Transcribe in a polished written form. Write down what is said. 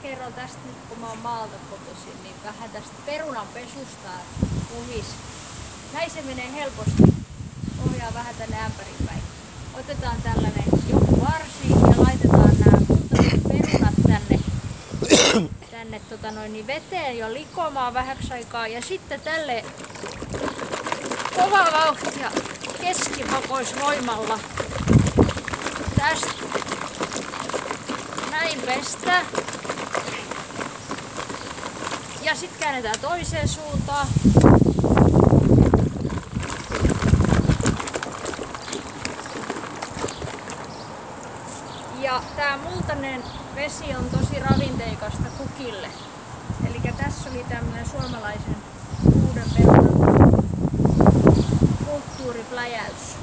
kerron tästä nyt, kun mä oon maalta kotoisin, niin vähän tästä perunanpesusta muhis. Näin se menee helposti. Ohjaa vähän tänne ämpärin päin. Otetaan tällainen joku varsi ja laitetaan nämä perunat tänne veteen jo likomaan vähäksi aikaa. Ja sitten tälle kovaa vauhtia keskipakoisvoimalla tästä näin pestä. Ja sitten käännetään toiseen suuntaan. Ja tää multainen vesi on tosi ravinteikasta kukille. Eli tässä oli tämmönen suomalaisen uuden perunan kulttuuripläjäys.